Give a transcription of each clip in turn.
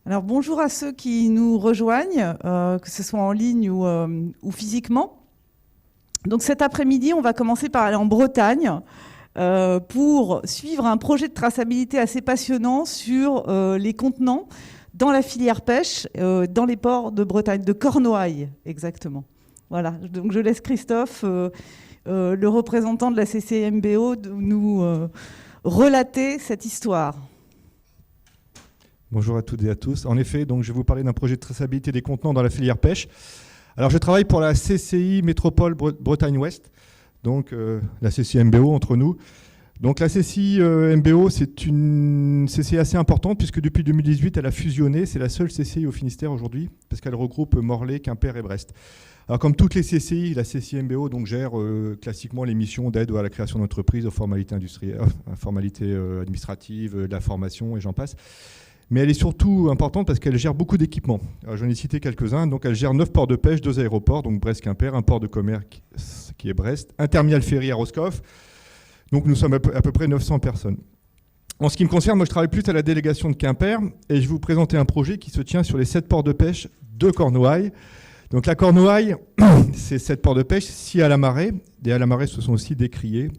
Alors bonjour à ceux qui nous rejoignent, que ce soit en ligne ou physiquement. Donc cet après-midi, on va commencer par aller en Bretagne pour suivre un projet de traçabilité assez passionnant sur les contenants dans la filière pêche, dans les ports de Bretagne, de Cornouailles exactement. Voilà, donc je laisse Christophe, le représentant de la CCMBO, nous relater cette histoire. Bonjour à toutes et à tous. En effet, donc, je vais vous parler d'un projet de traçabilité des contenants dans la filière pêche. Alors, je travaille pour la CCI Métropole Bretagne Ouest, donc la CCI MBO entre nous. Donc, la CCI MBO, c'est une CCI assez importante puisque depuis 2018, elle a fusionné. C'est la seule CCI au Finistère aujourd'hui parce qu'elle regroupe Morlaix, Quimper et Brest. Alors, comme toutes les CCI, la CCI MBO donc, gère classiquement les missions d'aide à la création d'entreprises, aux formalités industrielles, formalités administratives, de la formation et j'en passe. Mais elle est surtout importante parce qu'elle gère beaucoup d'équipements. J'en ai cité quelques-uns. Donc, elle gère 9 ports de pêche, 2 aéroports, donc Brest-Quimper, un port de commerce qui est Brest, un terminal ferry à Roscoff. Donc, nous sommes à peu près 900 personnes. En ce qui me concerne, moi, je travaille plus à la délégation de Quimper et je vais vous présenter un projet qui se tient sur les 7 ports de pêche de Cornouailles. Donc, la Cornouaille, c'est 7 ports de pêche, 6 à la marée. Des à la marée, ce sont aussi des criées.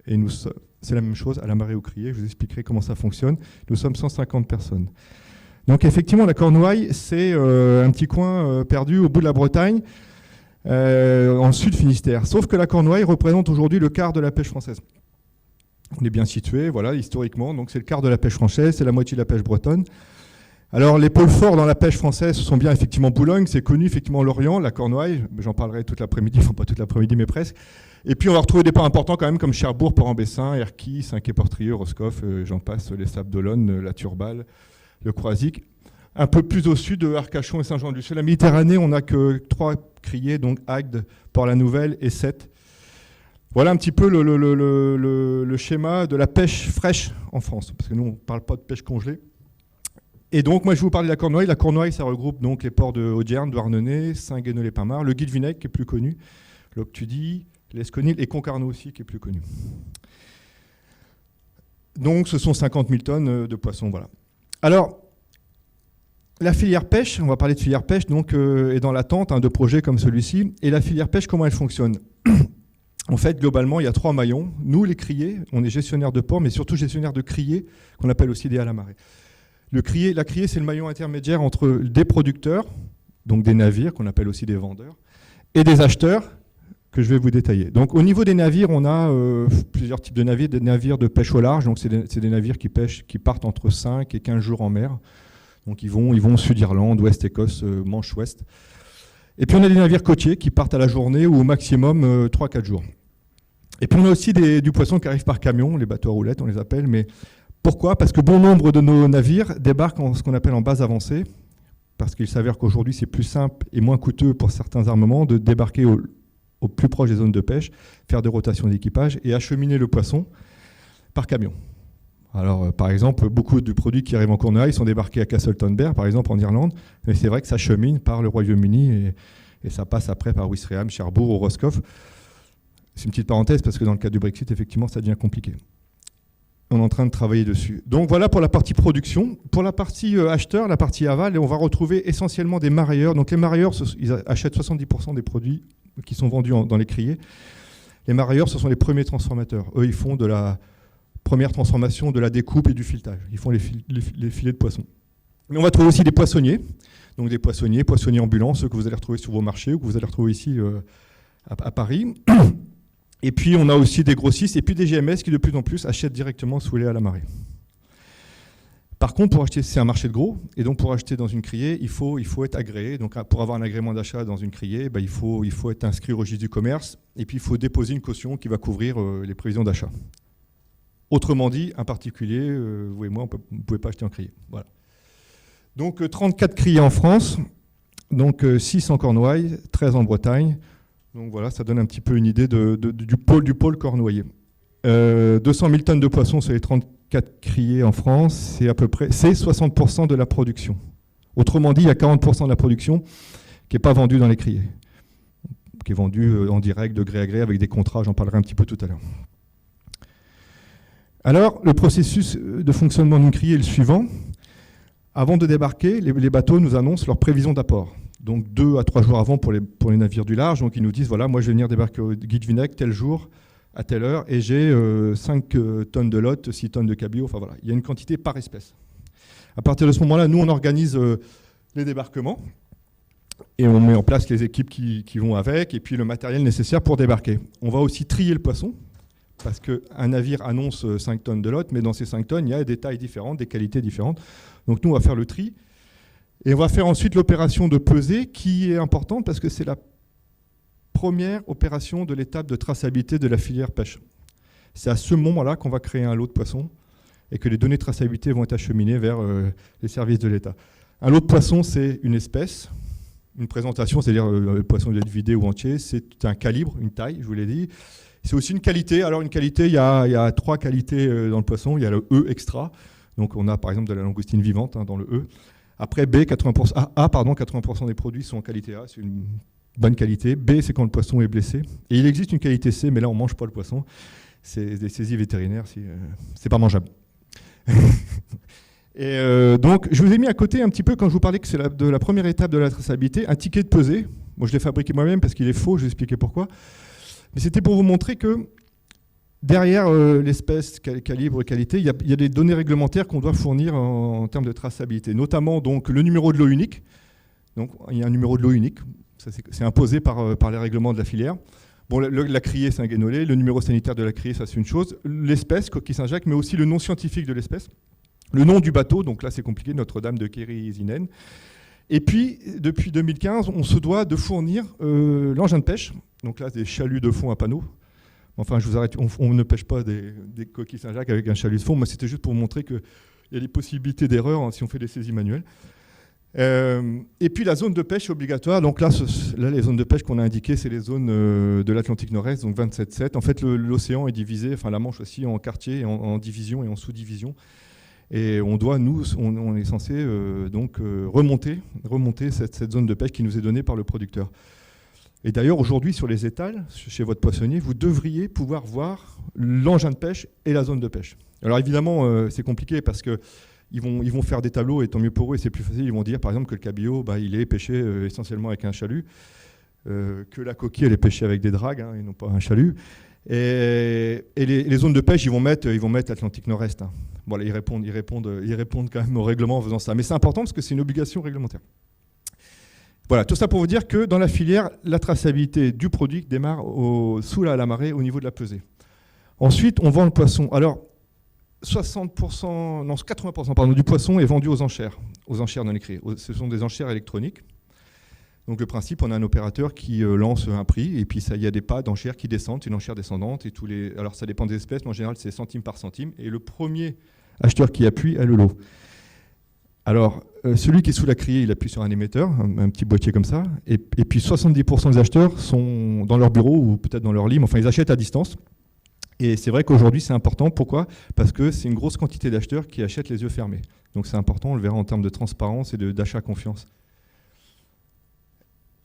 Et nous sommes... C'est la même chose, à la marée ou criée, je vous expliquerai comment ça fonctionne. Nous sommes 150 personnes. Donc effectivement, la Cornouaille, c'est un petit coin perdu au bout de la Bretagne, en sud Finistère. Sauf que la Cornouaille représente aujourd'hui le quart de la pêche française. On est bien situé, voilà, historiquement, donc c'est le quart de la pêche française, c'est la moitié de la pêche bretonne. Alors les pôles forts dans la pêche française, ce sont bien effectivement Boulogne, c'est connu, effectivement Lorient, la Cornouaille, j'en parlerai toute l'après-midi, enfin pas toute l'après-midi mais presque. Et puis on va retrouver des ports importants quand même comme Cherbourg, Port-en-Bessin, Erquy, Saint-Quay-Portrieux, Roscoff, j'en passe, les Sables d'Olonne, la Turballe, le Croisic. Un peu plus au sud, Arcachon et Saint-Jean-de-Luz. Sur la Méditerranée, on n'a que 3 criées, donc Agde, Port-la-Nouvelle et Sète. Voilà un petit peu le schéma de la pêche fraîche en France, parce que nous on ne parle pas de pêche congelée. Et donc, moi, je vais vous parler de la Cornouaille. La Cornouaille, ça regroupe donc les ports de Audierne, Douarnenez, Saint-Guénolé-Pin-Mare, le Guilvinec, qui est plus connu, l'Octudie, l'Esconil et Concarneau aussi, qui est plus connu. Donc, ce sont 50 000 tonnes de poissons, voilà. Alors, la filière pêche, on va parler de filière pêche, donc, est dans l'attente de projets comme celui-ci. Et la filière pêche, comment elle fonctionne ? En fait, globalement, il y a 3 maillons. Nous, les criées, on est gestionnaire de port, mais surtout gestionnaire de criées, qu'on appelle aussi des à la marée. La criée, c'est le maillon intermédiaire entre des producteurs, donc des navires, qu'on appelle aussi des vendeurs, et des acheteurs, que je vais vous détailler. Donc au niveau des navires, on a plusieurs types de navires, des navires de pêche au large, donc c'est des navires qui partent entre 5 et 15 jours en mer. Donc ils vont au Sud-Irlande, Ouest-Écosse, Manche-Ouest. Et puis on a des navires côtiers qui partent à la journée ou au maximum 3-4 jours. Et puis on a aussi du poisson qui arrive par camion, les bateaux à roulettes, on les appelle, mais pourquoi ? Parce que bon nombre de nos navires débarquent en ce qu'on appelle en base avancée, parce qu'il s'avère qu'aujourd'hui c'est plus simple et moins coûteux pour certains armements de débarquer au plus proche des zones de pêche, faire des rotations d'équipage et acheminer le poisson par camion. Alors par exemple, beaucoup de produits qui arrivent en Cornouailles sont débarqués à Castleton-Ber, par exemple en Irlande, mais c'est vrai que ça chemine par le Royaume-Uni et ça passe après par Ouistreham, Cherbourg ou Roscoff. C'est une petite parenthèse parce que dans le cas du Brexit, effectivement, ça devient compliqué. On est en train de travailler dessus. Donc voilà pour la partie production. Pour la partie acheteur, la partie aval, on va retrouver essentiellement des marailleurs. Donc les marailleurs, ils achètent 70% des produits qui sont vendus dans les criées. Les marailleurs, ce sont les premiers transformateurs. Eux, ils font de la première transformation, de la découpe et du filetage. Ils font les filets de poissons. Mais on va trouver aussi des poissonniers. Donc des poissonniers ambulants, ceux que vous allez retrouver sur vos marchés ou que vous allez retrouver ici à Paris. Et puis, on a aussi des grossistes et puis des GMS qui, de plus en plus, achètent directement sous les à la marée. Par contre, pour acheter, c'est un marché de gros. Et donc, pour acheter dans une criée, il faut être agréé. Donc, pour avoir un agrément d'achat dans une criée, il faut être inscrit au registre du commerce. Et puis, il faut déposer une caution qui va couvrir les prévisions d'achat. Autrement dit, un particulier, vous et moi, on ne pouvait pas acheter en criée. Voilà. Donc, 34 criées en France. Donc, 6 en Cornouailles, 13 en Bretagne. Donc voilà, ça donne un petit peu une idée du pôle cornouaillé. 200 000 tonnes de poissons sur les 34 criées en France, c'est 60% de la production. Autrement dit, il y a 40% de la production qui n'est pas vendue dans les criées, qui est vendue en direct, de gré à gré, avec des contrats, j'en parlerai un petit peu tout à l'heure. Alors, le processus de fonctionnement d'une criée est le suivant. Avant de débarquer, les bateaux nous annoncent leur prévision d'apport. Donc 2 à 3 jours avant pour les navires du large. Donc ils nous disent, voilà, moi je vais venir débarquer au Guilvinec tel jour, à telle heure, et j'ai 5 tonnes de lotte, 6 tonnes de cabillaud. Enfin voilà, il y a une quantité par espèce. À partir de ce moment-là, nous on organise les débarquements. Et on met en place les équipes qui vont avec, et puis le matériel nécessaire pour débarquer. On va aussi trier le poisson, parce qu'un navire annonce 5 tonnes de lotte, mais dans ces 5 tonnes, il y a des tailles différentes, des qualités différentes. Donc nous, on va faire le tri. Et on va faire ensuite l'opération de pesée, qui est importante, parce que c'est la première opération de l'étape de traçabilité de la filière pêche. C'est à ce moment-là qu'on va créer un lot de poissons, et que les données de traçabilité vont être acheminées vers les services de l'État. Un lot de poissons, c'est une espèce. Une présentation, c'est-à-dire le poisson doit être vidé ou entier, c'est un calibre, une taille, je vous l'ai dit. C'est aussi une qualité. Alors une qualité, il y a 3 qualités dans le poisson. Il y a le E extra, donc on a par exemple de la langoustine vivante dans le E. Après B, 80% des produits sont en qualité A, c'est une bonne qualité. B, c'est quand le poisson est blessé. Et il existe une qualité C, mais là on ne mange pas le poisson. C'est des saisies vétérinaires, c'est pas mangeable. Et donc, je vous ai mis à côté un petit peu, quand je vous parlais que c'est de la première étape de la traçabilité, un ticket de pesée. Moi, je l'ai fabriqué moi-même parce qu'il est faux, je vais expliquer pourquoi. Mais c'était pour vous montrer que derrière l'espèce, calibre, qualité, il y a des données réglementaires qu'on doit fournir en termes de traçabilité. Notamment donc, le numéro de lot unique. Donc, il y a un numéro de lot unique. C'est imposé par les règlements de la filière. Bon, la criée, c'est un guénolé. Le numéro sanitaire de la criée, ça, c'est une chose. L'espèce, coquille Saint-Jacques, mais aussi le nom scientifique de l'espèce. Le nom du bateau, donc là c'est compliqué, Notre-Dame de Kéry-Zinen. Et puis, depuis 2015, on se doit de fournir l'engin de pêche. Donc là, des chaluts de fond à panneaux. Enfin, je vous arrête, on ne pêche pas des coquilles Saint-Jacques avec un chalut de fond. Moi, c'était juste pour vous montrer qu'il y a des possibilités d'erreur si on fait des saisies manuelles. Et puis la zone de pêche est obligatoire. Donc là, les zones de pêche qu'on a indiquées, c'est les zones de l'Atlantique Nord-Est, donc 27-7. En fait, l'océan est divisé, enfin la Manche aussi, en quartiers, en divisions et en sous-divisions. Et on doit, on est censé remonter cette zone de pêche qui nous est donnée par le producteur. Et d'ailleurs, aujourd'hui, sur les étals, chez votre poissonnier, vous devriez pouvoir voir l'engin de pêche et la zone de pêche. Alors évidemment, c'est compliqué parce qu'ils vont faire des tableaux, et tant mieux pour eux, et c'est plus facile. Ils vont dire, par exemple, que le cabillaud, il est pêché essentiellement avec un chalut, que la coquille, elle est pêchée avec des dragues, et non pas un chalut. Et les zones de pêche, ils vont mettre Atlantique Nord-Est. Voilà, ils répondent quand même au règlement en faisant ça. Mais c'est important parce que c'est une obligation réglementaire. Voilà, tout ça pour vous dire que dans la filière, la traçabilité du produit démarre sous la marée au niveau de la pesée. Ensuite, on vend le poisson. Alors, 80% du poisson est vendu aux enchères dans les criées. Ce sont des enchères électroniques. Donc le principe, on a un opérateur qui lance un prix, et puis il y a des pas d'enchères qui descendent, une enchère descendante, et alors ça dépend des espèces, mais en général c'est centime par centime, et le premier acheteur qui appuie a le lot. Alors celui qui est sous la criée, il appuie sur un émetteur, un petit boîtier comme ça, et puis 70% des acheteurs sont dans leur bureau ou peut-être dans leur lit, enfin ils achètent à distance. Et c'est vrai qu'aujourd'hui c'est important, pourquoi ? Parce que c'est une grosse quantité d'acheteurs qui achètent les yeux fermés. Donc c'est important, on le verra en termes de transparence et d'achat confiance.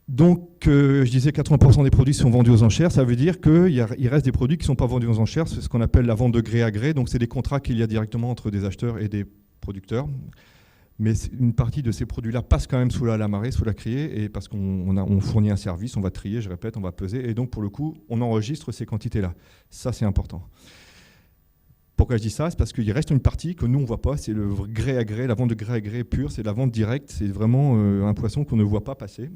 Donc, je disais 80% des produits sont vendus aux enchères. Ça veut dire qu'il reste des produits qui ne sont pas vendus aux enchères. C'est ce qu'on appelle la vente de gré à gré. Donc, c'est des contrats qu'il y a directement entre des acheteurs et des producteurs. Mais une partie de ces produits-là passe quand même sous la marée, sous la criée, et parce qu'on fournit un service, on va trier, je répète, on va peser. Et donc, pour le coup, on enregistre ces quantités-là. Ça, c'est important. Pourquoi je dis ça ? C'est parce qu'il reste une partie que nous, on ne voit pas. C'est le gré à gré, la vente de gré à gré pure. C'est la vente directe. C'est vraiment un poisson qu'on ne voit pas passer.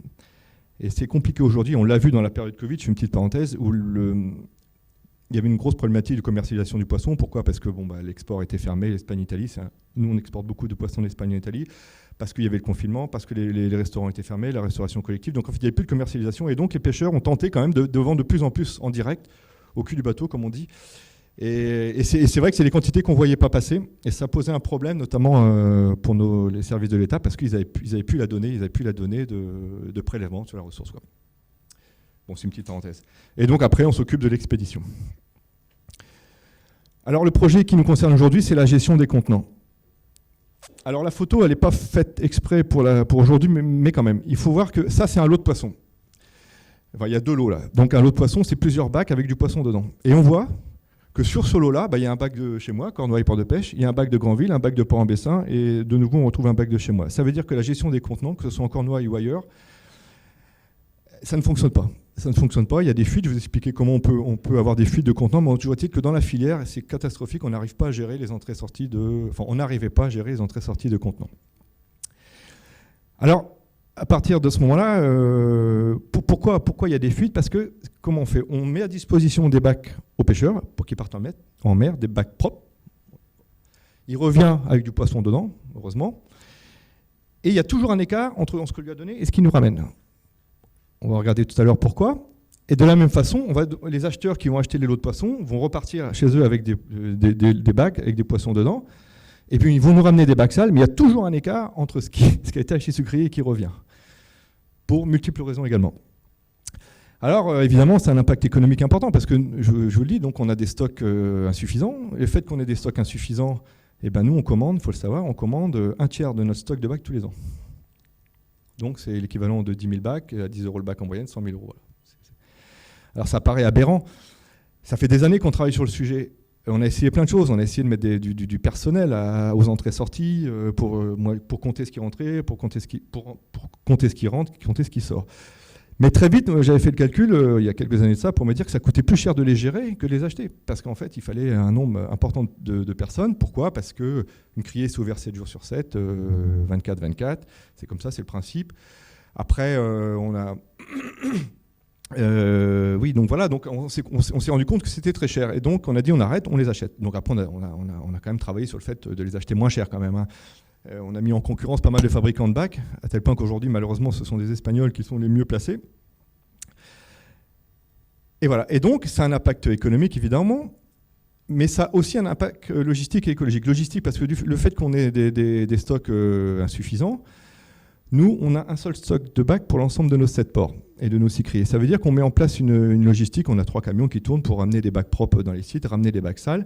Et c'est compliqué aujourd'hui, on l'a vu dans la période Covid, je fais une petite parenthèse, où il y avait une grosse problématique de commercialisation du poisson. Pourquoi ? Parce que l'export était fermé, l'Espagne-Italie. Nous, on exporte beaucoup de poissons d'Espagne en Italie, parce qu'il y avait le confinement, parce que les restaurants étaient fermés, la restauration collective. Donc en fait, il n'y avait plus de commercialisation. Et donc les pêcheurs ont tenté quand même de vendre de plus en plus en direct, au cul du bateau, comme on dit. Et c'est vrai que c'est des quantités qu'on ne voyait pas passer. Et ça posait un problème, notamment pour les services de l'État, parce qu'ils n'avaient plus la donnée, de prélèvement sur la ressource, quoi. Bon, c'est une petite parenthèse. Et donc après, on s'occupe de l'expédition. Alors le projet qui nous concerne aujourd'hui, c'est la gestion des contenants. Alors la photo, elle n'est pas faite exprès pour aujourd'hui, mais quand même. Il faut voir que ça, c'est un lot de poissons. Enfin, il y a 2 lots là. Donc un lot de poissons, c'est plusieurs bacs avec du poisson dedans. Et on voit que sur ce lot-là, il y a un bac de chez moi, Cornouailles Port de Pêche, il y a un bac de Granville, un bac de Port-en-Bessin, et de nouveau, on retrouve un bac de chez moi. Ça veut dire que la gestion des contenants, que ce soit en Cornouailles ou ailleurs, ça ne fonctionne pas. Ça ne fonctionne pas, il y a des fuites, je vais vous expliquer comment on peut avoir des fuites de contenants, mais toujours est-il que dans la filière, c'est catastrophique, on n'arrive pas à gérer les entrées-sorties on n'arrivait pas à gérer les entrées-sorties de contenants. Alors, à partir de ce moment-là, pourquoi il y a des fuites? Parce que, comment on fait? On met à disposition des bacs aux pêcheurs pour qu'ils partent en mer, des bacs propres. Il revient avec du poisson dedans, heureusement. Et il y a toujours un écart entre ce que lui a donné et ce qu'il nous ramène. On va regarder tout à l'heure pourquoi. Et de la même façon, les acheteurs qui vont acheter les lots de poissons vont repartir chez eux avec des bacs avec des poissons dedans. Et puis ils vont nous ramener des bacs sales, mais il y a toujours un écart entre ce qui a été acheté sucrier et qui revient. Pour multiples raisons également. Alors évidemment, c'est un impact économique important parce que, je vous le dis, donc on a des stocks insuffisants. Et le fait qu'on ait des stocks insuffisants, nous on commande, il faut le savoir, on commande un tiers de notre stock de bacs tous les ans. Donc c'est l'équivalent de 10 000 bacs, à 10 € le bac en moyenne, 100 000 €. Voilà. Alors ça paraît aberrant. Ça fait des années qu'on travaille sur le sujet. On a essayé plein de choses. On a essayé de mettre du personnel aux entrées-sorties pour compter ce qui rentrait, pour compter ce qui rentre, compter ce qui sort. Mais très vite, j'avais fait le calcul, il y a quelques années de ça, pour me dire que ça coûtait plus cher de les gérer que de les acheter. Parce qu'en fait, il fallait un nombre important de personnes. Pourquoi? Parce qu'une criée s'est ouverte 7 jours sur 7, 24-24. C'est comme ça, c'est le principe. Après, on a... oui, donc voilà, donc on s'est rendu compte que c'était très cher. Et donc, on a dit, on arrête, on les achète. Donc après, on a quand même travaillé sur le fait de les acheter moins cher quand même, hein. On a mis en concurrence pas mal de fabricants de bacs, à tel point qu'aujourd'hui, malheureusement, ce sont des Espagnols qui sont les mieux placés. Et voilà. Et donc, ça a un impact économique, évidemment, mais ça a aussi un impact logistique et écologique. Logistique, parce que le fait qu'on ait des stocks insuffisants, nous, on a un seul stock de bacs pour l'ensemble de nos 7 ports et de nos 6 criées. Ça veut dire qu'on met en place une logistique. On a 3 camions qui tournent pour ramener des bacs propres dans les sites, ramener des bacs sales.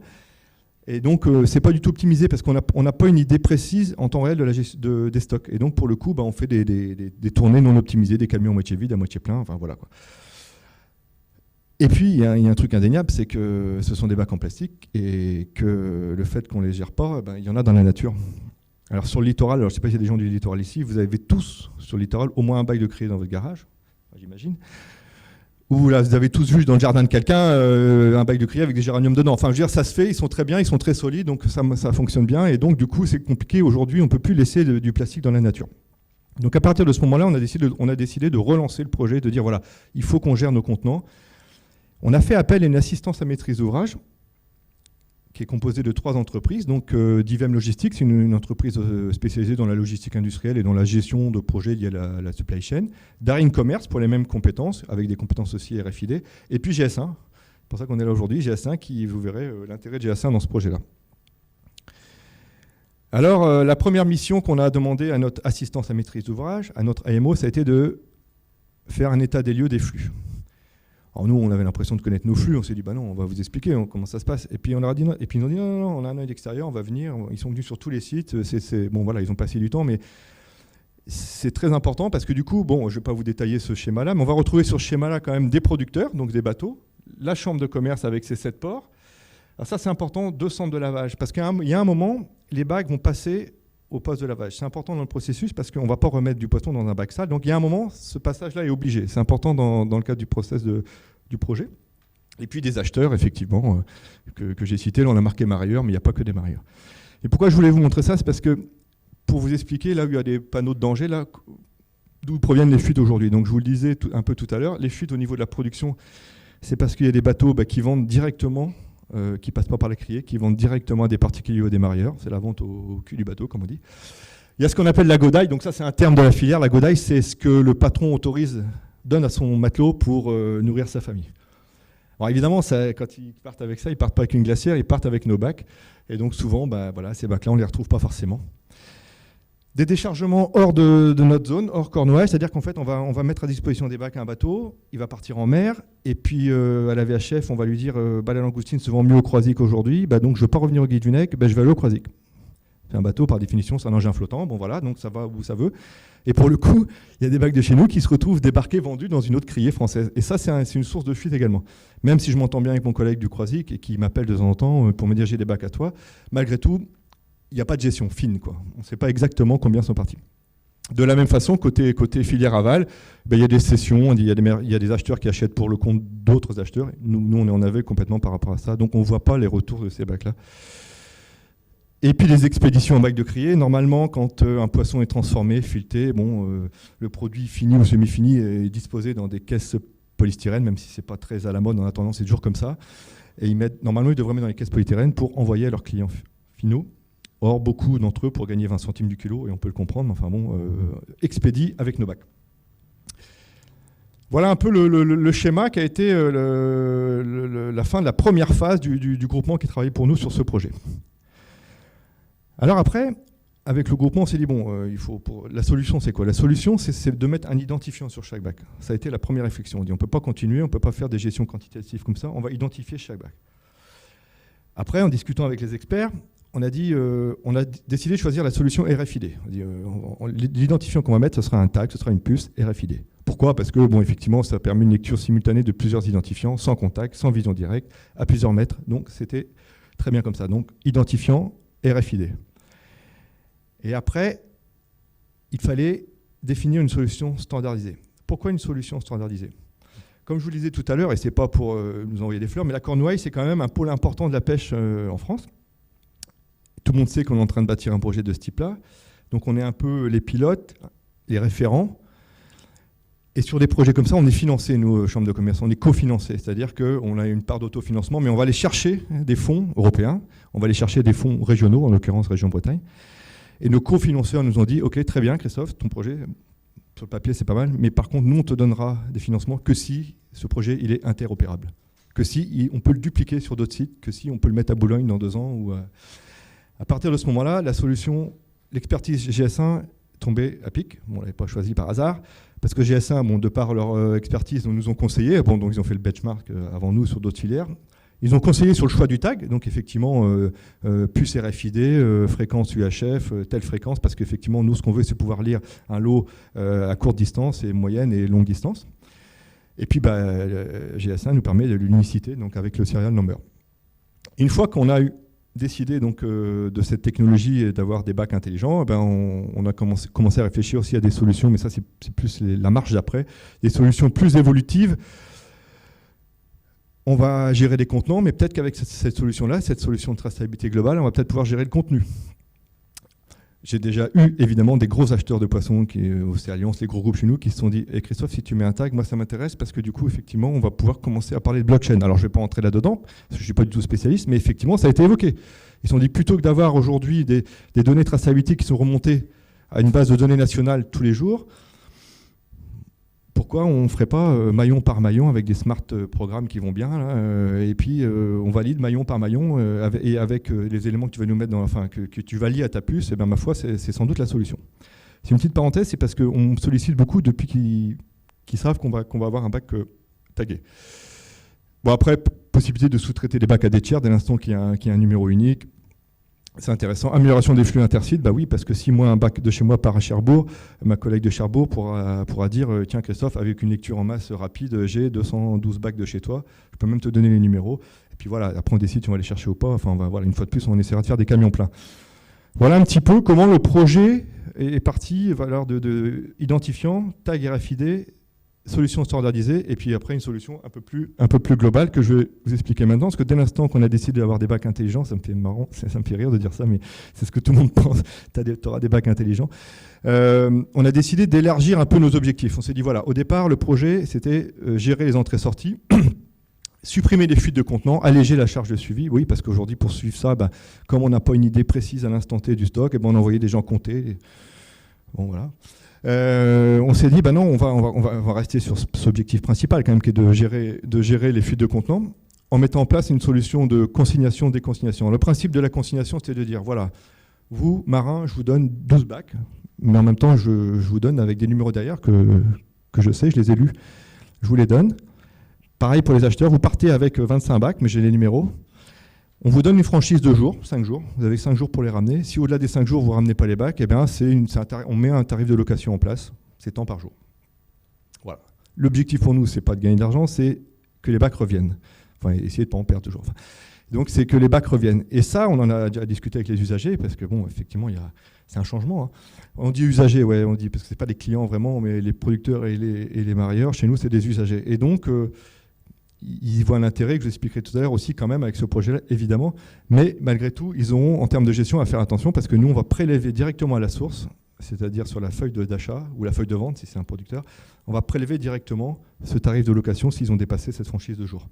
Et donc, ce n'est pas du tout optimisé parce qu'on n'a pas une idée précise en temps réel des stocks. Et donc, pour le coup, on fait des tournées non optimisées, des camions à moitié vides, à moitié pleins, enfin voilà quoi. Et puis, il y a un truc indéniable, c'est que ce sont des bacs en plastique et que le fait qu'on ne les gère pas, il y en a dans la nature. Alors, sur le littoral, je ne sais pas s'il y a des gens du littoral ici, vous avez tous, sur le littoral, au moins un bac de criée dans votre garage, j'imagine. Ou là, vous avez tous vu dans le jardin de quelqu'un un bac de criée avec des géraniums dedans. Enfin, je veux dire, ça se fait, ils sont très bien, ils sont très solides, donc ça fonctionne bien. Et donc, du coup, c'est compliqué. Aujourd'hui, on ne peut plus laisser du plastique dans la nature. Donc, à partir de ce moment-là, on a décidé de relancer le projet, de dire, voilà, il faut qu'on gère nos contenants. On a fait appel à une assistance à maîtrise d'ouvrage qui est composée de 3 entreprises. Donc, Divem Logistique, c'est une entreprise spécialisée dans la logistique industrielle et dans la gestion de projets liés à la supply chain. Darin Commerce, pour les mêmes compétences, avec des compétences aussi RFID. Et puis GS1, c'est pour ça qu'on est là aujourd'hui, GS1, qui, vous verrez l'intérêt de GS1 dans ce projet-là. Alors, la première mission qu'on a demandé à notre assistance à maîtrise d'ouvrage, à notre AMO, ça a été de faire un état des lieux des flux. Alors nous, on avait l'impression de connaître nos flux, on s'est dit, non, on va vous expliquer comment ça se passe. Et puis on leur a dit, non. Et puis ils nous ont dit, non, on a un œil extérieur, on va venir. Ils sont venus sur tous les sites. Bon, voilà, ils ont passé du temps, mais c'est très important parce que du coup, je ne vais pas vous détailler ce schéma-là, mais on va retrouver sur ce schéma-là quand même des producteurs, donc des bateaux, la chambre de commerce avec ses 7 ports. Alors ça, c'est important, 2 centres de lavage, parce qu'il y a un moment, les bacs vont passer au poste de lavage. C'est important dans le processus parce qu'on ne va pas remettre du poisson dans un bac sale. Donc il y a un moment, ce passage-là est obligé. C'est important dans le cadre du process du projet. Et puis des acheteurs, effectivement, que j'ai cités. Là, on a marqué marieurs, mais il n'y a pas que des marieurs. Et pourquoi je voulais vous montrer ça? C'est parce que, pour vous expliquer, là où il y a des panneaux de danger, là, d'où proviennent les fuites aujourd'hui. Donc je vous le disais un peu tout à l'heure, les fuites au niveau de la production, c'est parce qu'il y a des bateaux qui vendent directement, qui ne passent pas par la criée, qui vendent directement à des particuliers ou à des marieurs. C'est la vente au cul du bateau, comme on dit. Il y a ce qu'on appelle la godaille. Donc ça, c'est un terme de la filière. La godaille, c'est ce que le patron donne à son matelot pour nourrir sa famille. Alors évidemment, quand ils partent avec ça, ils ne partent pas avec une glacière, ils partent avec nos bacs. Et donc souvent, ces bacs-là, on ne les retrouve pas forcément. Des déchargements hors de notre zone, hors Cornouailles, c'est-à-dire qu'en fait, on va mettre à disposition des bacs à un bateau, il va partir en mer, et puis à la VHF, on va lui dire la langoustine se vend mieux au Croisic qu'aujourd'hui, donc je ne veux pas revenir au Guy du Nec, je vais aller au Croisic. C'est un bateau, par définition, c'est un engin flottant. Bon, voilà, donc ça va où ça veut. Et pour le coup, il y a des bacs de chez nous qui se retrouvent débarqués, vendus dans une autre criée française. Et ça, c'est une source de fuite également. Même si je m'entends bien avec mon collègue du Croisic et qui m'appelle de temps en temps pour me dire j'ai des bacs à toi, malgré tout, il n'y a pas de gestion fine, quoi. On ne sait pas exactement combien sont partis. De la même façon, côté filière aval, il y a des cessions, il y a des acheteurs qui achètent pour le compte d'autres acheteurs. Nous, on est en aveugle complètement par rapport à ça. Donc, on ne voit pas les retours de ces bacs-là. Et puis, les expéditions en bac de criée. Normalement, quand un poisson est transformé, fileté, le produit fini ou semi-fini est disposé dans des caisses polystyrène, même si ce n'est pas très à la mode. En attendant, c'est toujours comme ça. Et normalement, ils devraient mettre dans les caisses polystyrène pour envoyer à leurs clients finaux. Or, beaucoup d'entre eux, pour gagner 20 centimes du kilo, et on peut le comprendre, expédient avec nos bacs. Voilà un peu le schéma qui a été la fin de la première phase du groupement qui travaillait pour nous sur ce projet. Alors après, avec le groupement, on s'est dit, la solution, c'est quoi? La solution, c'est de mettre un identifiant sur chaque bac. Ça a été la première réflexion. On dit, on ne peut pas continuer, on ne peut pas faire des gestions quantitatives comme ça, on va identifier chaque bac. Après, en discutant avec les experts, on a décidé de choisir la solution RFID. L'identifiant qu'on va mettre, ce sera un tag, ce sera une puce RFID. Pourquoi? Parce que, effectivement, ça permet une lecture simultanée de plusieurs identifiants, sans contact, sans vision directe, à plusieurs mètres. Donc, c'était très bien comme ça. Donc, identifiant RFID. Et après, il fallait définir une solution standardisée. Pourquoi une solution standardisée? Comme je vous le disais tout à l'heure, et ce n'est pas pour nous envoyer des fleurs, mais la Cornouaille, c'est quand même un pôle important de la pêche en France. Tout le monde sait qu'on est en train de bâtir un projet de ce type-là. Donc on est un peu les pilotes, les référents. Et sur des projets comme ça, on est financé, nous, Chambre de commerce, on est cofinancé. C'est-à-dire qu'on a une part d'autofinancement, mais on va aller chercher des fonds européens, on va aller chercher des fonds régionaux, en l'occurrence Région Bretagne. Et nos cofinanceurs nous ont dit, OK, très bien Christophe, ton projet, sur le papier c'est pas mal, mais par contre, nous on te donnera des financements que si ce projet il est interopérable. Que si on peut le dupliquer sur d'autres sites, que si on peut le mettre à Boulogne dans 2 ans. À partir de ce moment-là, la solution, l'expertise GS1 tombait à pic. On ne l'avait pas choisi par hasard, parce que GS1, de par leur expertise, nous ont conseillé. Donc ils ont fait le benchmark avant nous sur d'autres filières. Ils ont conseillé sur le choix du tag, donc effectivement, puce RFID, fréquence UHF, telle fréquence, parce qu'effectivement, nous, ce qu'on veut, c'est pouvoir lire un lot à courte distance et moyenne et longue distance. Et puis, GS1 nous permet de l'unicité, donc avec le serial number. Une fois qu'on a décidé donc, de cette technologie et d'avoir des bacs intelligents, on a commencé à réfléchir aussi à des solutions, mais ça, c'est plus la marche d'après, des solutions plus évolutives. On va gérer des contenants, mais peut-être qu'avec cette solution-là, cette solution de traçabilité globale, on va peut-être pouvoir gérer le contenu. J'ai déjà eu, évidemment, des gros acheteurs de poissons, Océalliance, les gros groupes chez nous, qui se sont dit hey, « Christophe, si tu mets un tag, moi ça m'intéresse parce que du coup, effectivement, on va pouvoir commencer à parler de blockchain. » Alors, je ne vais pas entrer là-dedans, parce que je ne suis pas du tout spécialiste, mais effectivement, ça a été évoqué. Ils se sont dit, plutôt que d'avoir aujourd'hui des données de traçabilité qui sont remontées à une base de données nationale tous les jours, pourquoi on ne ferait pas maillon par maillon avec des smart programmes qui vont bien là, et puis on valide maillon par maillon et avec les éléments que tu vas nous mettre que tu vas lier à ta puce, et ma foi, c'est sans doute la solution. C'est une petite parenthèse, c'est parce qu'on me sollicite beaucoup depuis qu'ils savent qu'on va avoir un bac tagué. Bon, après, possibilité de sous-traiter des bacs à des tiers dès l'instant qu'il y a un numéro unique. C'est intéressant. Amélioration des flux intersites, oui, parce que si moi, un bac de chez moi part à Cherbourg, ma collègue de Cherbourg pourra dire tiens Christophe, avec une lecture en masse rapide, j'ai 212 bacs de chez toi, je peux même te donner les numéros. Et puis voilà, après on décide si on va les chercher ou pas. Voilà, une fois de plus, on essaiera de faire des camions pleins. Voilà un petit peu comment le projet est parti, valeur de identifiant, tag RFID, solution standardisée, et puis après une solution un peu plus globale que je vais vous expliquer maintenant, parce que dès l'instant qu'on a décidé d'avoir des bacs intelligents, ça me fait marrant, ça me fait rire de dire ça, mais c'est ce que tout le monde pense, tu auras des bacs intelligents. On a décidé d'élargir un peu nos objectifs. On s'est dit, voilà, au départ, le projet, c'était gérer les entrées-sorties, supprimer les fuites de contenants, alléger la charge de suivi, oui, parce qu'aujourd'hui, pour suivre ça, comme on n'a pas une idée précise à l'instant T du stock, on envoyait des gens compter. Bon, voilà. On s'est dit, non, on va rester sur cet objectif principal, quand même, qui est de gérer les fuites de contenants, en mettant en place une solution de consignation, déconsignation. Le principe de la consignation, c'était de dire, voilà, vous, marins, je vous donne 12 bacs, mais en même temps, je vous donne avec des numéros derrière que je sais, je les ai lus, je vous les donne. Pareil pour les acheteurs, vous partez avec 25 bacs, mais j'ai les numéros. On vous donne une franchise de jours, 5 jours. Vous avez 5 jours pour les ramener. Si au-delà des 5 jours, vous ne ramenez pas les bacs, eh bien, on met un tarif de location en place. C'est temps par jour. Voilà. L'objectif pour nous, ce n'est pas de gagner de l'argent, c'est que les bacs reviennent. Enfin, essayer de ne pas en perdre toujours. Enfin, donc, c'est que les bacs reviennent. Et ça, on en a déjà discuté avec les usagers, parce que, bon, effectivement, c'est un changement. Hein. On dit usagers, ouais, on dit, parce que ce n'est pas des clients vraiment, mais les producteurs et les marailleurs, chez nous, c'est des usagers. Et donc, ils voient l'intérêt, que j'expliquerai tout à l'heure aussi, quand même, avec ce projet-là, évidemment. Mais malgré tout, ils auront, en termes de gestion, à faire attention, parce que nous, on va prélever directement à la source, c'est-à-dire sur la feuille d'achat ou la feuille de vente, si c'est un producteur, on va prélever directement ce tarif de location s'ils ont dépassé cette franchise de jours.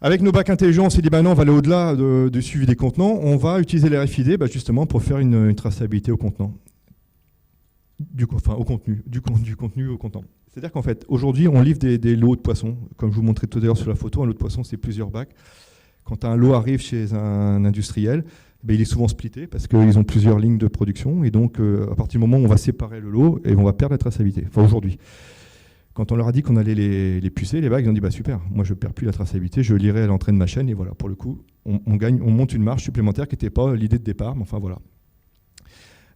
Avec nos bacs intelligents, on s'est dit, non, on va aller au-delà du suivi des contenants. On va utiliser les RFID justement pour faire une traçabilité au contenant. Du contenu au contenant. C'est-à-dire qu'en fait, aujourd'hui, on livre des lots de poissons. Comme je vous montrais tout à l'heure sur la photo, un lot de poissons, c'est plusieurs bacs. Quand un lot arrive chez un industriel, il est souvent splitté parce qu'ils ont plusieurs lignes de production. Et donc, à partir du moment où on va séparer le lot, on va perdre la traçabilité. Enfin, aujourd'hui. Quand on leur a dit qu'on allait les pucer, les bacs, ils ont dit super, moi je ne perds plus la traçabilité, je lirai à l'entrée de ma chaîne et voilà, pour le coup, on monte une marge supplémentaire qui n'était pas l'idée de départ, mais enfin voilà.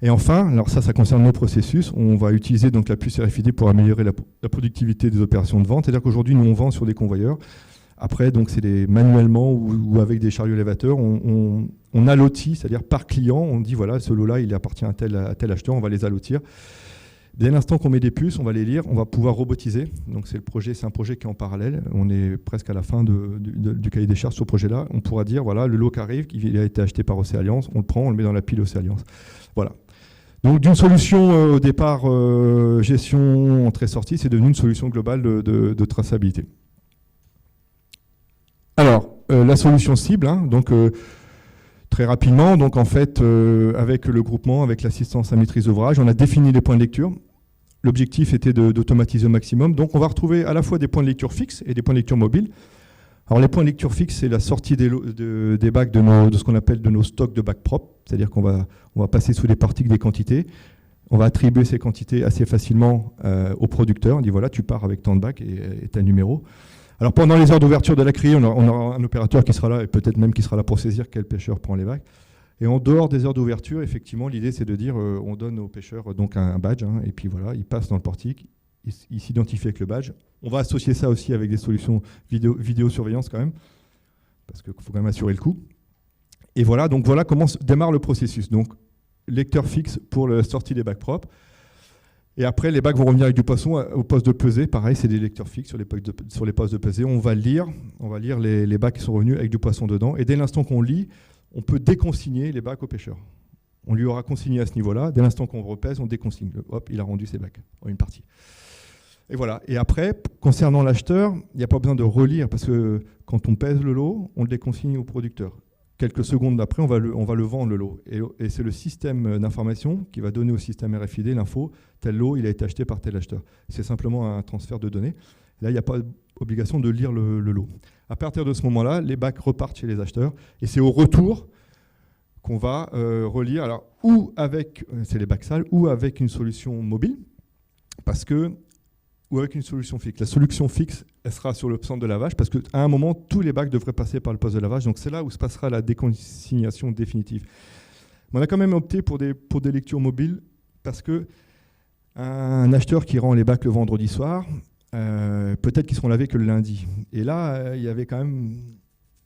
Et enfin, alors ça concerne nos processus, on va utiliser donc la puce RFID pour améliorer la productivité des opérations de vente, c'est-à-dire qu'aujourd'hui nous on vend sur des convoyeurs, après donc c'est manuellement ou avec des chariots élévateurs, on allotit, c'est-à-dire par client, on dit voilà, ce lot-là il appartient à tel acheteur, on va les allotir. Dès l'instant qu'on met des puces, on va les lire, on va pouvoir robotiser. Donc c'est un projet qui est en parallèle. On est presque à la fin du cahier des charges sur ce projet-là. On pourra dire, voilà, le lot qui arrive, il a été acheté par Océalliance, on le prend, on le met dans la pile Océalliance. Voilà. Donc d'une solution au départ gestion entrée-sortie, c'est devenu une solution globale de traçabilité. Alors, la solution cible, hein, donc très rapidement, donc en fait, avec le groupement, avec l'assistance à maîtrise d'ouvrage, on a défini les points de lecture. L'objectif était d'automatiser au maximum. Donc on va retrouver à la fois des points de lecture fixes et des points de lecture mobiles. Alors les points de lecture fixes, c'est la sortie des bacs de ce qu'on appelle de nos stocks de bacs propres. C'est-à-dire qu'on va passer sous les partiques des quantités. On va attribuer ces quantités assez facilement au producteur. On dit voilà, tu pars avec tant de bacs et ta numéro. Alors pendant les heures d'ouverture de la criée, on aura un opérateur qui sera là et peut-être même qui sera là pour saisir quel pêcheur prend les bacs. Et en dehors des heures d'ouverture, effectivement, l'idée c'est de dire on donne aux pêcheurs donc un badge hein, et puis voilà, ils passent dans le portique, ils s'identifient avec le badge. On va associer ça aussi avec des solutions vidéosurveillance quand même, parce qu'il faut quand même assurer le coup. Et voilà, donc voilà comment démarre le processus. Donc lecteur fixe pour la sortie des bacs propres. Et après, les bacs vont revenir avec du poisson au poste de pesée. Pareil, c'est des lecteurs fixes sur les postes de pesée. On va lire les bacs qui sont revenus avec du poisson dedans. Et dès l'instant qu'on lit, on peut déconsigner les bacs au pêcheur. On lui aura consigné à ce niveau-là. Dès l'instant qu'on repèse, on déconsigne. Hop, il a rendu ses bacs en une partie. Et voilà. Et après, concernant l'acheteur, il n'y a pas besoin de relire parce que quand on pèse le lot, on le déconsigne au producteur. Quelques secondes après, on va le vendre, le lot. Et c'est le système d'information qui va donner au système RFID l'info, tel lot, il a été acheté par tel acheteur. C'est simplement un transfert de données. Là, il n'y a pas d'obligation de lire le lot. À partir de ce moment-là, les bacs repartent chez les acheteurs. Et c'est au retour qu'on va relire, alors, ou avec, c'est les bacs sales, ou avec une solution mobile, ou avec une solution fixe. La solution fixe, elle sera sur le centre de lavage parce qu'à un moment, tous les bacs devraient passer par le poste de lavage. Donc c'est là où se passera la déconsignation définitive. Mais on a quand même opté pour des lectures mobiles parce qu'un acheteur qui rend les bacs le vendredi soir, peut-être qu'ils seront lavés que le lundi. Et là, il y avait quand même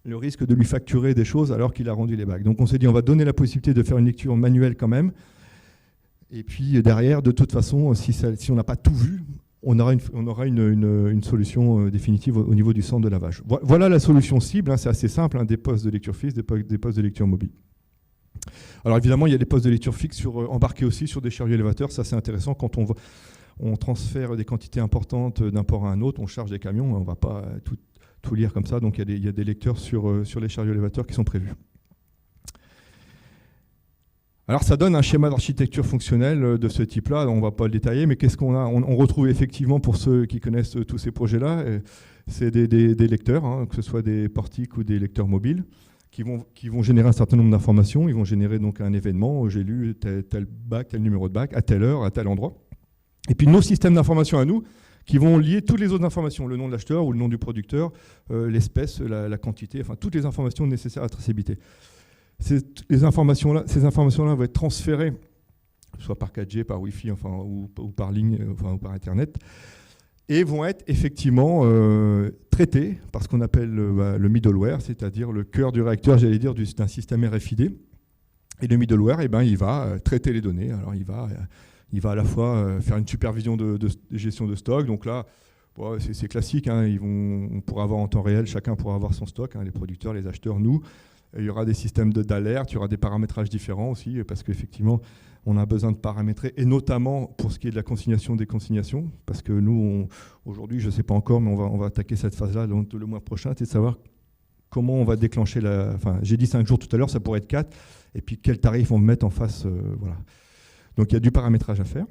le risque de lui facturer des choses alors qu'il a rendu les bacs. Donc on s'est dit, on va donner la possibilité de faire une lecture manuelle quand même. Et puis derrière, de toute façon, si on n'a pas tout vu, on aura une solution définitive au niveau du centre de lavage. Voilà la solution cible, hein, c'est assez simple, hein, des postes de lecture fixe, des postes de lecture mobile. Alors évidemment, il y a des postes de lecture fixe embarqués aussi sur des chariots élévateurs, ça c'est intéressant quand on transfère des quantités importantes d'un port à un autre, on charge des camions, on ne va pas tout lire comme ça, donc il y a des lecteurs sur les chariots élévateurs qui sont prévus. Alors ça donne un schéma d'architecture fonctionnelle de ce type-là, on ne va pas le détailler, mais qu'est-ce qu'on a ? On retrouve effectivement, pour ceux qui connaissent tous ces projets-là, c'est des lecteurs, hein, que ce soit des portiques ou des lecteurs mobiles, qui vont générer un certain nombre d'informations, ils vont générer donc un événement, j'ai lu tel bac, tel numéro de bac, à telle heure, à tel endroit. Et puis nos systèmes d'information à nous, qui vont lier toutes les autres informations, le nom de l'acheteur ou le nom du producteur, l'espèce, la quantité, enfin toutes les informations nécessaires à la traçabilité. Ces informations-là vont être transférées, soit par 4G, par Wi-Fi, enfin, ou par ligne, enfin, ou par Internet, et vont être effectivement traitées par ce qu'on appelle le middleware, c'est-à-dire le cœur du réacteur, j'allais dire, d'un système RFID. Et le middleware, il va traiter les données. Alors, il va à la fois faire une supervision de gestion de stock. Donc là, c'est classique. Hein, on pourra avoir en temps réel, chacun pourra avoir son stock, hein, les producteurs, les acheteurs, nous. Il y aura des systèmes d'alerte, il y aura des paramétrages différents aussi, parce qu'effectivement, on a besoin de paramétrer, et notamment pour ce qui est de la consignation des consignations, parce que nous, aujourd'hui, je ne sais pas encore, mais on va attaquer cette phase-là le mois prochain, c'est de savoir comment on va déclencher Enfin, j'ai dit 5 jours tout à l'heure, ça pourrait être 4, et puis quels tarifs on va mettre en face. Voilà. Donc il y a du paramétrage à faire.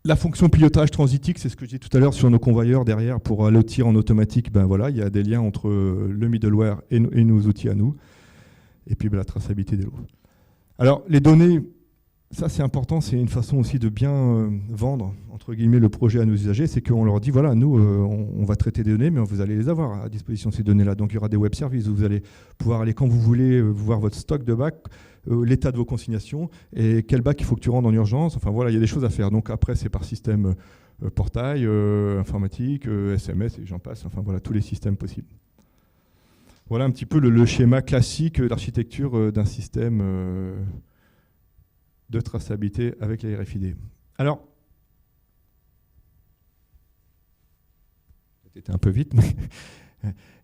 La fonction pilotage transitique, c'est ce que j'ai dit tout à l'heure sur nos convoyeurs derrière pour lotir en automatique. Ben voilà, il y a des liens entre le middleware et nos outils à nous, et puis la traçabilité des lots. Alors les données, ça c'est important, c'est une façon aussi de bien vendre entre guillemets le projet à nos usagers, c'est qu'on leur dit voilà, nous on va traiter des données, mais vous allez les avoir à disposition ces données-là. Donc il y aura des web services où vous allez pouvoir aller quand vous voulez voir votre stock de bac, l'état de vos consignations et quel bac il faut que tu rendes en urgence. Enfin voilà, il y a des choses à faire. Donc après c'est par système portail, informatique, SMS et j'en passe. Enfin voilà, tous les systèmes possibles. Voilà un petit peu le schéma classique d'architecture d'un système de traçabilité avec les RFID. Alors, c'était un peu vite, mais...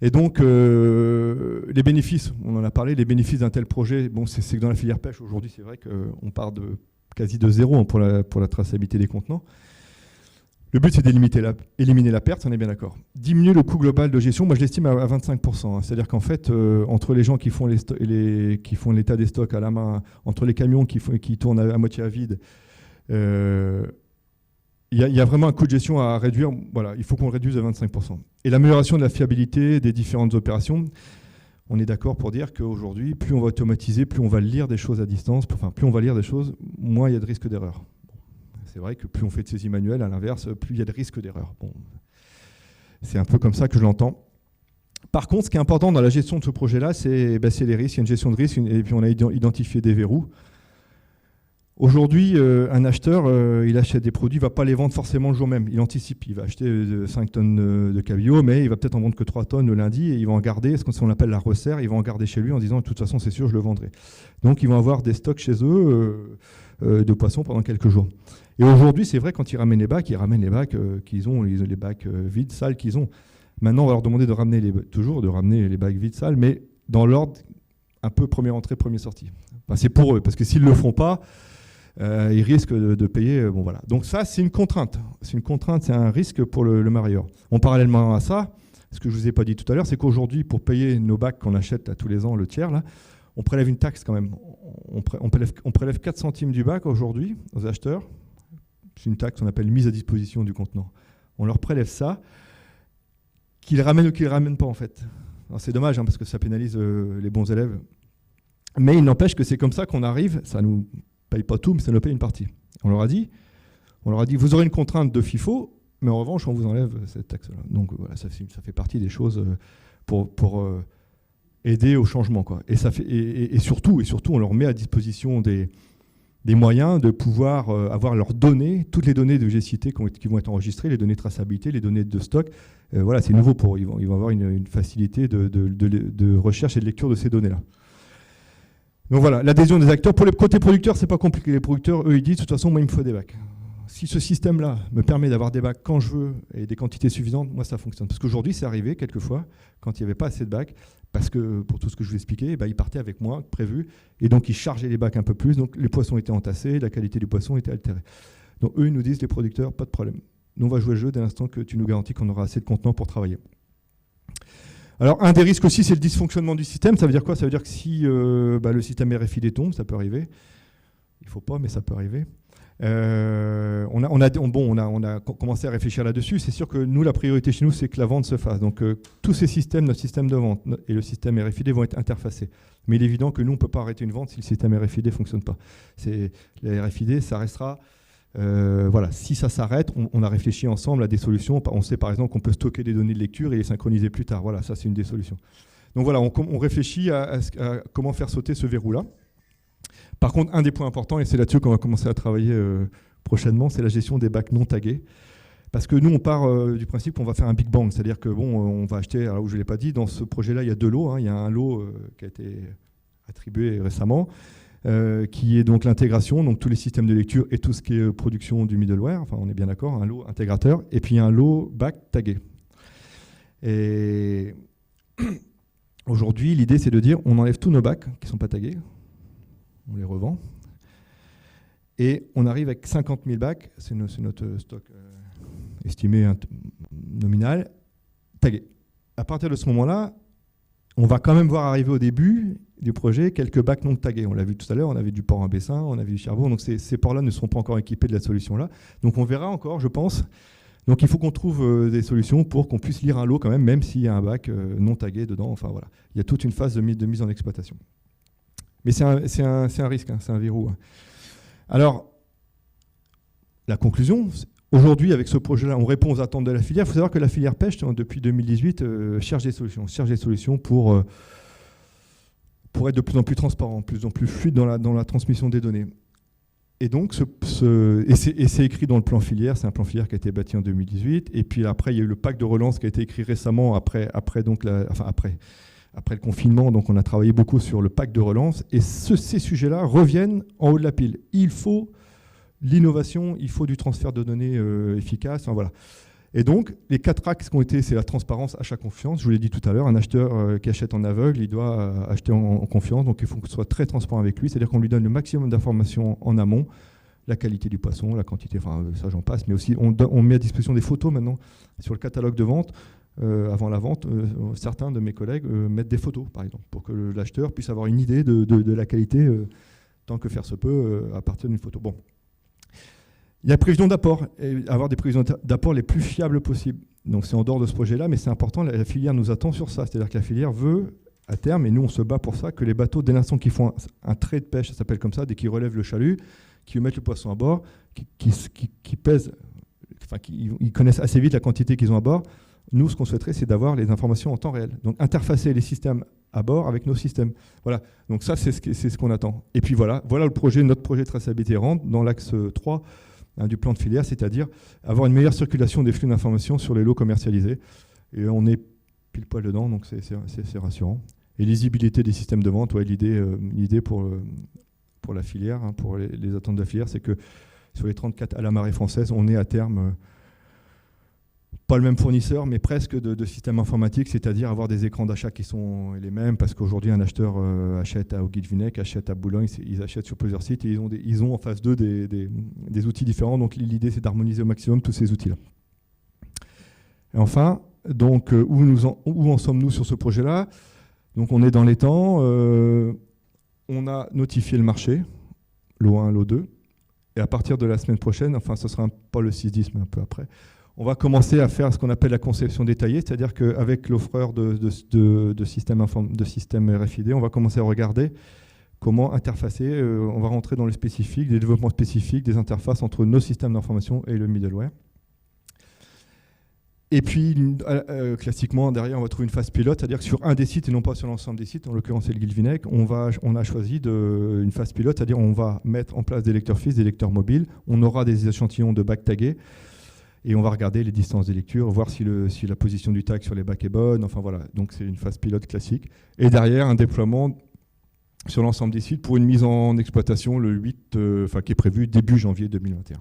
Et donc, les bénéfices, on en a parlé, les bénéfices d'un tel projet, bon, c'est que dans la filière pêche, aujourd'hui, c'est vrai qu'on part quasi de zéro, hein, pour la traçabilité des contenants. Le but, c'est d'éliminer la perte, on est bien d'accord. Diminuer le coût global de gestion, moi je l'estime à 25%. Hein. C'est-à-dire qu'en fait, entre les gens qui font l'état des stocks à la main, entre les camions qui tournent à moitié à vide, il y a vraiment un coût de gestion à réduire. Voilà, il faut qu'on le réduise à 25%. Et l'amélioration de la fiabilité des différentes opérations, on est d'accord pour dire qu'aujourd'hui, plus on va automatiser, plus on va lire des choses à distance, enfin plus on va lire des choses, moins il y a de risque d'erreur. C'est vrai que plus on fait de saisie manuelle, à l'inverse, plus il y a de risques d'erreur. Bon, c'est un peu comme ça que je l'entends. Par contre, ce qui est important dans la gestion de ce projet-là, c'est les risques. Il y a une gestion de risque et puis on a identifié des verrous. Aujourd'hui, un acheteur, il achète des produits, il ne va pas les vendre forcément le jour même. Il anticipe, il va acheter 5 tonnes de cabillaud, mais il va peut-être en vendre que 3 tonnes le lundi et il va en garder, ce qu'on appelle la resserre, il va en garder chez lui en disant de toute façon c'est sûr, je le vendrai. Donc ils vont avoir des stocks chez eux de poissons pendant quelques jours. Et aujourd'hui, c'est vrai, quand ils ramènent les bacs qu'ils ont, les bacs vides, sales qu'ils ont. Maintenant, on va leur demander de ramener les bacs vides, sales, mais dans l'ordre un peu première entrée, première sortie. Enfin, c'est pour eux, parce que s'ils ne le font pas, ils risquent de payer. Bon, voilà. Donc ça, c'est une contrainte. C'est un risque pour le marieur. Parallèlement à ça, ce que je ne vous ai pas dit tout à l'heure, c'est qu'aujourd'hui, pour payer nos bacs qu'on achète à tous les ans, le tiers, là, on prélève une taxe quand même. On prélève 4 centimes du bac aujourd'hui aux acheteurs. C'est une taxe qu'on appelle mise à disposition du contenant. On leur prélève ça, qu'ils ramènent ou qu'ils ne ramènent pas en fait. C'est dommage hein, parce que ça pénalise les bons élèves. Mais il n'empêche que c'est comme ça qu'on arrive, ça ne nous paye pas tout, mais ça nous paye une partie. On leur a dit, vous aurez une contrainte de FIFO, mais en revanche, on vous enlève cette taxe-là. Donc voilà, ça fait partie des choses pour aider au changement, quoi. Et surtout, on leur met à disposition des moyens de pouvoir avoir leurs données, toutes les données que j'ai citées qui vont être enregistrées, les données de traçabilité, les données de stock. Voilà, c'est nouveau pour eux. Ils vont avoir une facilité de recherche et de lecture de ces données-là. Donc voilà, l'adhésion des acteurs. Pour les côtés producteurs, c'est pas compliqué. Les producteurs, eux, ils disent, de toute façon, moi, il me faut des bacs. Si ce système-là me permet d'avoir des bacs quand je veux et des quantités suffisantes, moi, ça fonctionne. Parce qu'aujourd'hui, c'est arrivé, quelquefois, quand il n'y avait pas assez de bacs, parce que, pour tout ce que je vous expliquais, ils partaient avec moins que prévu, et donc ils chargeaient les bacs un peu plus, donc les poissons étaient entassés, la qualité du poisson était altérée. Donc eux, ils nous disent, les producteurs, pas de problème. Nous, on va jouer le jeu dès l'instant que tu nous garantis qu'on aura assez de contenants pour travailler. Alors, un des risques aussi, c'est le dysfonctionnement du système. Ça veut dire quoi? Ça veut dire que si le système RFID tombe, ça peut arriver. Il ne faut pas, mais ça peut arriver. On a commencé à réfléchir là-dessus. C'est sûr que nous, la priorité chez nous, c'est que la vente se fasse. Donc, tous ces systèmes, notre système de vente et le système RFID vont être interfacés. Mais il est évident que nous, on ne peut pas arrêter une vente si le système RFID ne fonctionne pas. Les RFID, ça restera Voilà, si ça s'arrête, on a réfléchi ensemble à des solutions. On sait par exemple qu'on peut stocker des données de lecture et les synchroniser plus tard. Voilà, ça c'est une des solutions. Donc voilà, on réfléchit à comment faire sauter ce verrou-là. Par contre, un des points importants, et c'est là-dessus qu'on va commencer à travailler prochainement, c'est la gestion des bacs non tagués. Parce que nous, on part du principe qu'on va faire un Big Bang. C'est-à-dire que on va acheter, alors je ne l'ai pas dit, dans ce projet-là, il y a 2 lots. Il y a un lot qui a été attribué récemment, qui est donc l'intégration, donc tous les systèmes de lecture et tout ce qui est production du middleware. Enfin, on est bien d'accord, un lot intégrateur. Et puis, il y a un lot bac tagué. Et aujourd'hui, l'idée, c'est de dire, on enlève tous nos bacs qui ne sont pas tagués. On les revend. Et on arrive avec 50 000 bacs, c'est notre stock estimé nominal, tagué. À partir de ce moment-là, on va quand même voir arriver au début du projet quelques bacs non tagués. On l'a vu tout à l'heure, on avait du port en Bessin, on avait du charbon, donc ces ports-là ne seront pas encore équipés de la solution-là. Donc on verra encore, je pense. Donc il faut qu'on trouve des solutions pour qu'on puisse lire un lot quand même s'il y a un bac non tagué dedans. Enfin voilà, il y a toute une phase de mise en exploitation. Mais c'est un risque, c'est un verrou. Alors, la conclusion, aujourd'hui, avec ce projet-là, on répond aux attentes de la filière. Il faut savoir que la filière pêche, depuis 2018, cherche des solutions pour être de plus en plus transparent, de plus en plus fluide dans la transmission des données. Et donc, c'est écrit dans le plan filière. C'est un plan filière qui a été bâti en 2018. Et puis après, il y a eu le pacte de relance qui a été écrit récemment, après le confinement. Donc, on a travaillé beaucoup sur le pacte de relance. Et ces sujets-là reviennent en haut de la pile. Il faut l'innovation, il faut du transfert de données efficace. Enfin, voilà. Et donc, les 4 axes qui ont été, c'est la transparence, achat, confiance. Je vous l'ai dit tout à l'heure, un acheteur qui achète en aveugle, il doit acheter en confiance. Donc, il faut que ce soit très transparent avec lui. C'est-à-dire qu'on lui donne le maximum d'informations en amont, la qualité du poisson, la quantité, enfin ça j'en passe. Mais aussi, on met à disposition des photos maintenant sur le catalogue de vente. Avant la vente, certains de mes collègues mettent des photos, par exemple, pour que l'acheteur puisse avoir une idée de la qualité, tant que faire se peut, à partir d'une photo. Bon. Il y a prévision d'apport, avoir des prévisions d'apport les plus fiables possibles. Donc c'est en dehors de ce projet-là, mais c'est important, la filière nous attend sur ça. C'est-à-dire que la filière veut, à terme, et nous on se bat pour ça, que les bateaux, dès l'instant qu'ils font un trait de pêche, ça s'appelle comme ça, dès qu'ils relèvent le chalut, qu'ils mettent le poisson à bord, qui pèsent, enfin ils connaissent assez vite la quantité qu'ils ont à bord. Nous, ce qu'on souhaiterait, c'est d'avoir les informations en temps réel. Donc interfacer les systèmes à bord avec nos systèmes. Voilà, donc ça c'est ce qu'on attend. Et puis voilà le projet, notre projet de traçabilité rentre dans l'axe 3, du plan de filière, c'est-à-dire avoir une meilleure circulation des flux d'informations sur les lots commercialisés. Et on est pile poil dedans, donc c'est rassurant. Et lisibilité des systèmes de vente, ouais, l'idée pour la filière, pour les attentes de la filière, c'est que sur les 34 à la marée française, on est à terme, pas le même fournisseur, mais presque de systèmes informatiques, c'est-à-dire avoir des écrans d'achat qui sont les mêmes, parce qu'aujourd'hui, un acheteur achète à Auguille-Vinec, achète à Boulogne, ils achètent sur plusieurs sites, et ils ont en face d'eux des outils différents. Donc l'idée, c'est d'harmoniser au maximum tous ces outils-là. Et enfin, donc, où en sommes-nous sur ce projet-là? Donc on est dans les temps, on a notifié le marché, lot 1, lot 2, et à partir de la semaine prochaine, enfin ce sera pas le 6-10, mais un peu après, on va commencer à faire ce qu'on appelle la conception détaillée, c'est-à-dire qu'avec l'offreur de système RFID, on va commencer à regarder comment interfacer, on va rentrer dans le spécifique, des développements spécifiques, des interfaces entre nos systèmes d'information et le middleware. Et puis, classiquement, derrière, on va trouver une phase pilote, c'est-à-dire que sur un des sites, et non pas sur l'ensemble des sites, en l'occurrence c'est le Guilvinec, on a choisi une phase pilote, c'est-à-dire on va mettre en place des lecteurs fixes, des lecteurs mobiles, on aura des échantillons de bacs tagués, et on va regarder les distances des lectures, voir si la position du tag sur les bacs est bonne. Enfin voilà, donc c'est une phase pilote classique. Et derrière, un déploiement sur l'ensemble des sites pour une mise en exploitation le 8, qui est prévu début janvier 2021.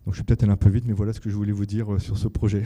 Donc je suis peut-être allé un peu vite, mais voilà ce que je voulais vous dire sur ce projet.